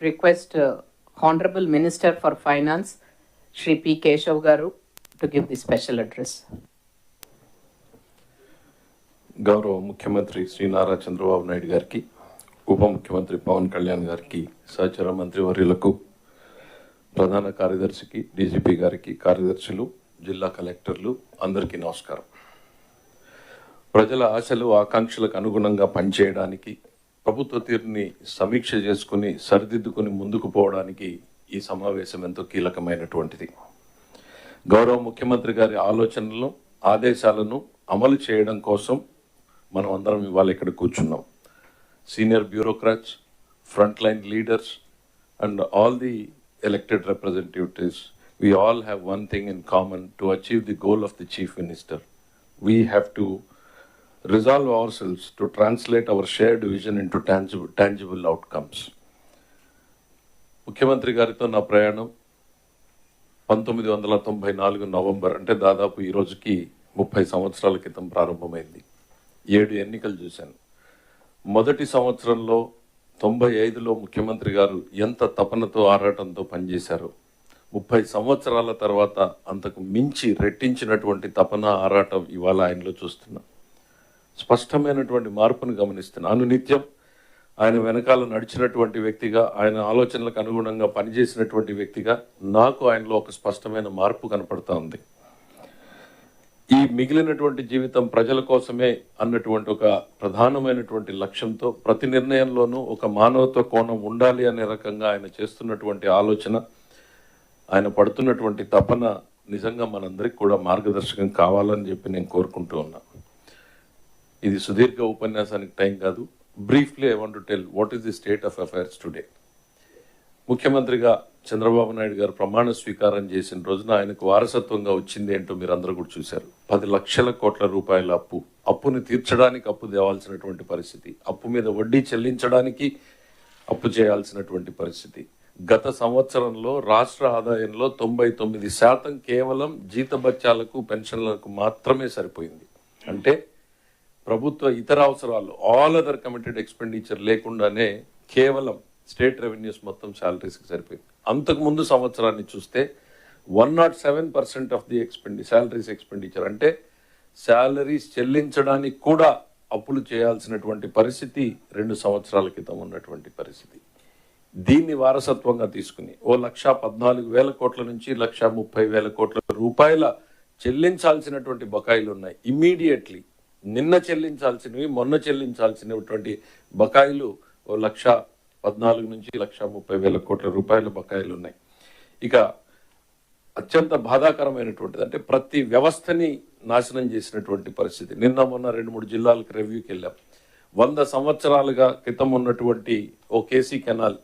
request Honorable Minister for Finance, Shri P. Keshav Garu, to give the special address. గౌరవ ముఖ్యమంత్రి శ్రీ నారా చంద్రబాబు నాయుడు గారికి, ఉప ముఖ్యమంత్రి పవన్ కళ్యాణ్ గారికి, సహచర మంత్రివర్యులకు, ప్రధాన కార్యదర్శికి, డీజీపీ గారికి, కార్యదర్శులు, జిల్లా కలెక్టర్లు అందరికీ నమస్కారం. ప్రజల ఆశలు ఆకాంక్షలకు అనుగుణంగా పనిచేయడానికి, ప్రభుత్వ తీరుని సమీక్ష చేసుకుని సరిదిద్దుకుని ముందుకు పోవడానికి ఈ సమావేశం ఎంతో కీలకమైనటువంటిది. గౌరవ ముఖ్యమంత్రి గారి ఆలోచనలను, ఆదేశాలను అమలు చేయడం కోసం మనం అందరం ఇవాళ ఇక్కడ కూర్చున్నాం. Senior bureaucrats, front line leaders and all the elected representatives, we all have one thing in common: to achieve the goal of the Chief Minister. We have to resolve ourselves to translate our shared vision into tangible outcomes. ముఖ్యమంత్రి గారితో నా ప్రయాణం 1994 November, అంటే దాదాపు ఈ రోజుకి 30 సంవత్సరాల క్రితం ప్రారంభమైంది. 7 ఎన్నికలు చూశాను. మొదటి సంవత్సరంలో 95లో ముఖ్యమంత్రి గారు ఎంత తపనతో, ఆరాటంతో పనిచేశారు. 30 సంవత్సరాల తర్వాత అంతకు మించి రెట్టించినటువంటి తపన, ఆరాటం ఇవాళ ఆయనలో చూస్తున్నా. స్పష్టమైనటువంటి మార్పును గమనిస్తున్నాను. అనునిత్యం ఆయన వెనకాల నడిచినటువంటి వ్యక్తిగా, ఆయన ఆలోచనలకు అనుగుణంగా పనిచేసినటువంటి వ్యక్తిగా నాకు ఆయనలో ఒక స్పష్టమైన మార్పు కనపడతా ఉంది. ఈ మిగిలినటువంటి జీవితం ప్రజల కోసమే అన్నటువంటి ఒక ప్రధానమైనటువంటి లక్ష్యంతో ప్రతి నిర్ణయంలోనూ ఒక మానవత్వ కోణం ఉండాలి అనే రకంగా ఆయన చేస్తున్నటువంటి ఆలోచన, ఆయన పడుతున్నటువంటి తపన నిజంగా మనందరికి కూడా మార్గదర్శకం కావాలని చెప్పి నేను కోరుకుంటూ ఉన్నా. ఇది సుదీర్ఘ ఉపన్యాసానికి టైం కాదు. Briefly I want to tell what is the state of affairs today. ముఖ్యమంత్రిగా చంద్రబాబు నాయుడు గారు ప్రమాణ స్వీకారం చేసిన రోజున ఆయనకు వారసత్వంగా వచ్చింది ఏంటో మీరు అందరూ కూడా చూశారు. 10 లక్షల కోట్ల రూపాయల అప్పు. అప్పుని తీర్చడానికి అప్పు తేవాల్సినటువంటి పరిస్థితి, అప్పు మీద వడ్డీ చెల్లించడానికి అప్పు చేయాల్సినటువంటి పరిస్థితి. గత సంవత్సరంలో రాష్ట్ర ఆదాయంలో 99% కేవలం జీతభత్యాలకు, పెన్షన్లకు మాత్రమే సరిపోయింది. అంటే ప్రభుత్వ ఇతర అవసరాలు, ఆల్ అదర్ కమిటెడ్ ఎక్స్పెండిచర్ లేకుండానే కేవలం స్టేట్ రెవెన్యూస్ మొత్తం శాలరీస్కి సరిపోయింది. అంతకుముందు సంవత్సరాన్ని చూస్తే 107% ఆఫ్ ది శాలరీస్ ఎక్స్పెండిచర్, అంటే శాలరీస్ చెల్లించడానికి కూడా అప్పులు చేయాల్సినటువంటి పరిస్థితి 2 సంవత్సరాల క్రితం ఉన్నటువంటి పరిస్థితి. దీన్ని వారసత్వంగా తీసుకుని 1,14,000 కోట్ల నుంచి 1,30,000 కోట్ల రూపాయల చెల్లించాల్సినటువంటి బకాయిలు ఉన్నాయి. ఇమ్మీడియట్లీ నిన్న చెల్లించాల్సినవి, మొన్న చెల్లించాల్సినటువంటి బకాయిలు 1,14,000 నుంచి 1,30,000 కోట్ల రూపాయల బకాయిలు ఉన్నాయి. ఇక అత్యంత బాధాకరమైనటువంటిది అంటే ప్రతి వ్యవస్థని నాశనం చేసినటువంటి పరిస్థితి. నిన్న మొన్న 2-3 జిల్లాలకు రివ్యూకి వెళ్ళాం. 100 సంవత్సరాలుగా క్రితం ఉన్నటువంటి ఓ కేసీ కెనాల్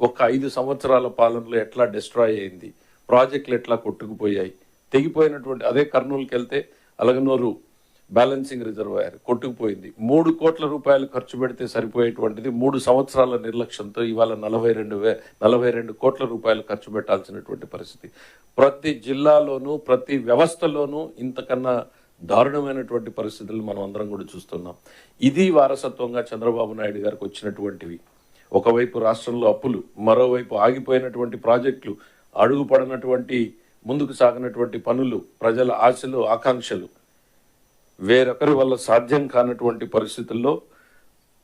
ఒక 5 సంవత్సరాల పాలనలో ఎట్లా డిస్ట్రాయ్ అయింది, ప్రాజెక్టులు ఎట్లా కొట్టుకుపోయాయి, తెగిపోయినటువంటి. అదే కర్నూలుకి వెళ్తే అలగనూరు బ్యాలెన్సింగ్ రిజర్వాయర్ కొట్టుకుపోయింది. 3 కోట్ల రూపాయలు ఖర్చు పెడితే సరిపోయేటువంటిది 3 సంవత్సరాల నిర్లక్ష్యంతో ఇవాళ 42 కోట్ల రూపాయలు ఖర్చు పెట్టాల్సినటువంటి పరిస్థితి. ప్రతి జిల్లాలోనూ, ప్రతి వ్యవస్థలోనూ ఇంతకన్నా దారుణమైనటువంటి పరిస్థితులు మనం అందరం కూడా చూస్తున్నాం. ఇది వారసత్వంగా చంద్రబాబు నాయుడు గారికి వచ్చినటువంటివి. ఒకవైపు రాష్ట్రంలో అప్పులు, మరోవైపు ఆగిపోయినటువంటి ప్రాజెక్టులు, అడుగుపడినటువంటి, ముందుకు సాగినటువంటి పనులు, ప్రజల ఆశలు, ఆకాంక్షలు, వేరొకరి వల్ల సాధ్యం కానటువంటి పరిస్థితుల్లో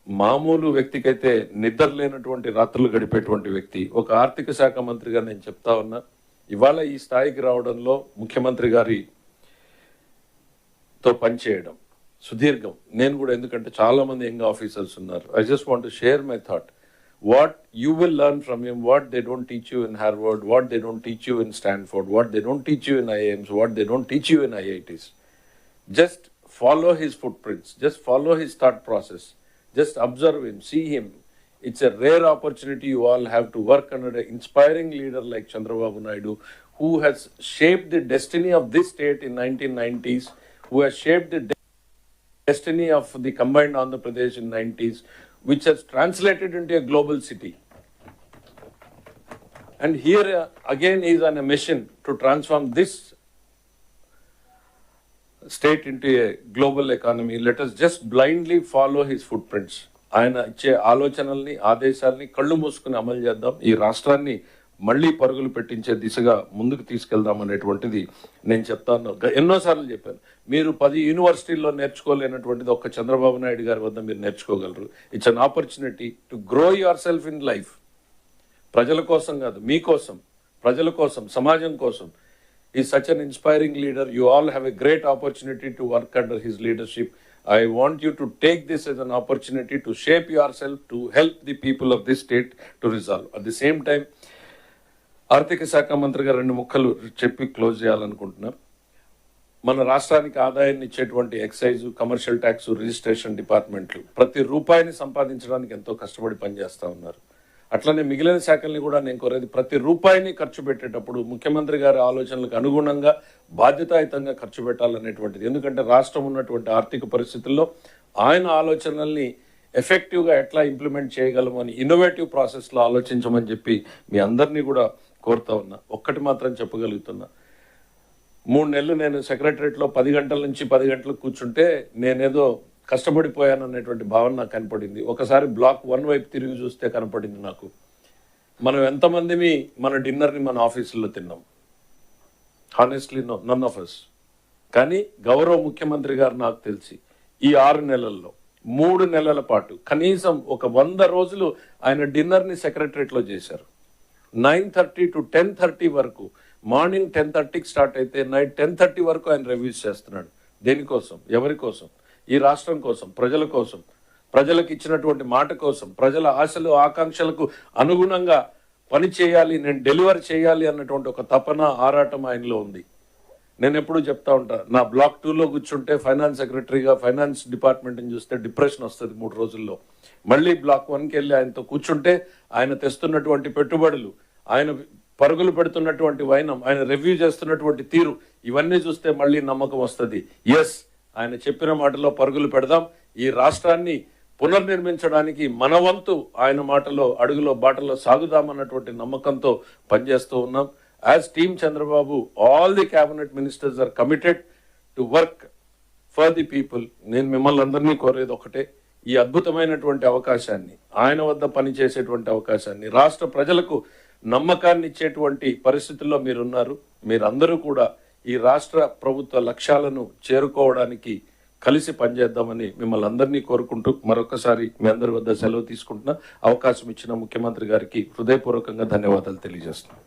మామూలు వ్యక్తికైతే నిద్ర లేనటువంటి రాత్రులు గడిపేటువంటి వ్యక్తి, ఒక ఆర్థిక శాఖ మంత్రిగా నేను చెప్తా ఉన్నా, ఇవాళ ఈ స్థాయికి రావడంలో ముఖ్యమంత్రి గారితో పనిచేయడం సుదీర్ఘం. నేను కూడా, ఎందుకంటే చాలా మంది యంగ్ ఆఫీసర్స్ ఉన్నారు. I just want to share my thought. What you will learn from him, what they don't teach you in Harvard, what they don't teach you in Stanford, what they don't teach you in IIMs, what they don't teach you in IITs. Just follow his footprints, just follow his thought process, just observe him, see him. It's a rare opportunity you all have to work under an inspiring leader like Chandrababu Naidu, who has shaped the destiny of this state in 1990s, who has shaped the destiny of the combined Andhra Pradesh in 90s, which has translated into a global city. And here again is on a mission to transform this state into a global economy. Let us just blindly follow his footprints. ఆయన ఇచ్చే ఆలోచనల్ని ఆదేశాలని కళ్ళు మూసుకుని అమలు చేద్దాం, ఈ రాష్ట్రాన్ని మళ్ళీ పరుగులు పెట్టించే దిశగా ముందుకు తీసుకెళ్దాం అనేటువంటిది నేను చెప్తాను. ఎన్నోసార్లు చెప్పాను, మీరు 10 యూనివర్సిటీల్లో నేర్చుకోలేనటువంటిది ఒక్క చంద్రబాబు నాయుడు గారి వద్ద మీరు నేర్చుకోగలరు. It's an opportunity to grow yourself in life. ప్రజల కోసం కాదు, మీకోసం, ప్రజల కోసం, సమాజం కోసం. Is such an inspiring leader. You all have a great opportunity to work under his leadership. I want you to take this as an opportunity to shape yourself, to help the people of this state to resolve. At the same time, ఆర్థిక శాఖ మంత్రి గారు 2 ముక్కలు చెప్పి close చేయాలనుకుంటున్నా. మన రాష్ట్రానికి ఆదాయాన్ని ఇచ్చేటువంటి ఎక్సైజ్, కమర్షియల్ ట్యాక్స్, రిజిస్ట్రేషన్ డిపార్ట్మెంట్లు ప్రతి రూపాయిని సంపాదించడానికి ఎంతో కష్టపడి పనిచేస్తూ ఉన్నారు. అట్లనే మిగిలిన శాఖల్ని కూడా నేను కోరేది, ప్రతి రూపాయిని ఖర్చు పెట్టేటప్పుడు ముఖ్యమంత్రి గారి ఆలోచనలకు అనుగుణంగా బాధ్యతాయుతంగా ఖర్చు పెట్టాలనేటువంటిది. ఎందుకంటే రాష్ట్రం ఉన్నటువంటి ఆర్థిక పరిస్థితుల్లో ఆయన ఆలోచనల్ని ఎఫెక్టివ్గా ఎట్లా ఇంప్లిమెంట్ చేయగలమని ఇన్నోవేటివ్ ప్రాసెస్లో ఆలోచించమని చెప్పి మీ అందరినీ కూడా కోరుతా ఉన్నా. ఒక్కటి మాత్రం చెప్పగలుగుతున్నా, 3 నెలలు నేను సెక్రటరేట్లో 10 గంటల నుంచి 10 గంటలకు కూర్చుంటే నేనేదో కష్టపడిపోయాను అనేటువంటి భావన నాకు కనపడింది. ఒకసారి బ్లాక్ 1 వైపు తిరిగి చూస్తే కనపడింది నాకు, మనం ఎంతమందిమి మన డిన్నర్ని మన ఆఫీసుల్లో తిన్నాం. Honestly none of us. కానీ గౌరవ ముఖ్యమంత్రి గారు నాకు తెలిసి ఈ 6 నెలల్లో 3 నెలల పాటు కనీసం ఒక 100 రోజులు ఆయన డిన్నర్ని సెక్రటరేట్లో చేశారు. 9:30 to 10:30 వరకు, మార్నింగ్ 10:30కి స్టార్ట్ అయితే నైట్ 10:30 వరకు ఆయన రివ్యూస్ చేస్తున్నాడు. దేనికోసం? ఎవరి కోసం? ఈ రాష్ట్రం కోసం, ప్రజల కోసం, ప్రజలకు ఇచ్చినటువంటి మాట కోసం, ప్రజల ఆశలు ఆకాంక్షలకు అనుగుణంగా పని చేయాలి, నేను డెలివర్ చేయాలి అన్నటువంటి ఒక తపన, ఆరాటం ఆయనలో ఉంది. నేను ఎప్పుడు చెప్తా ఉంటా, నా బ్లాక్ 2లో కూర్చుంటే ఫైనాన్స్ సెక్రటరీగా ఫైనాన్స్ డిపార్ట్మెంట్ని చూస్తే డిప్రెషన్ వస్తుంది 3 రోజుల్లో. మళ్ళీ బ్లాక్ 1కి వెళ్ళి ఆయనతో కూర్చుంటే ఆయన తెస్తున్నటువంటి పెట్టుబడులు, ఆయన పరుగులు పెడుతున్నటువంటి వైనం, ఆయన రివ్యూ చేస్తున్నటువంటి తీరు, ఇవన్నీ చూస్తే మళ్ళీ నమ్మకం వస్తుంది. ఎస్, ఆయన చెప్పిన మాటలో పరుగులు పెడదాం, ఈ రాష్ట్రాన్ని పునర్నిర్మించడానికి మన వంతు ఆయన మాటలో అడుగులో బాటలో సాగుదామన్నటువంటి నమ్మకంతో పనిచేస్తూ ఉన్నాం. As team Chandrababu, all the cabinet ministers are committed to work for the people. నేను మిమ్మల్ని అందరినీ కోరేది ఒకటే, ఈ అద్భుతమైనటువంటి అవకాశాన్ని, ఆయన వద్ద పనిచేసేటువంటి అవకాశాన్ని, రాష్ట్ర ప్రజలకు నమ్మకాన్ని ఇచ్చేటువంటి పరిస్థితుల్లో మీరున్నారు. మీరందరూ కూడా ఈ రాష్ట్ర ప్రభుత్వ లక్ష్యాలను చేరుకోవడానికి కలిసి పనిచేద్దామని మిమ్మల్ని అందరినీ కోరుకుంటూ మరొకసారి మీ అందరి వద్ద సెలవు తీసుకుంటున్నా. అవకాశం ఇచ్చిన ముఖ్యమంత్రి గారికి హృదయపూర్వకంగా ధన్యవాదాలు తెలియజేస్తున్నాను.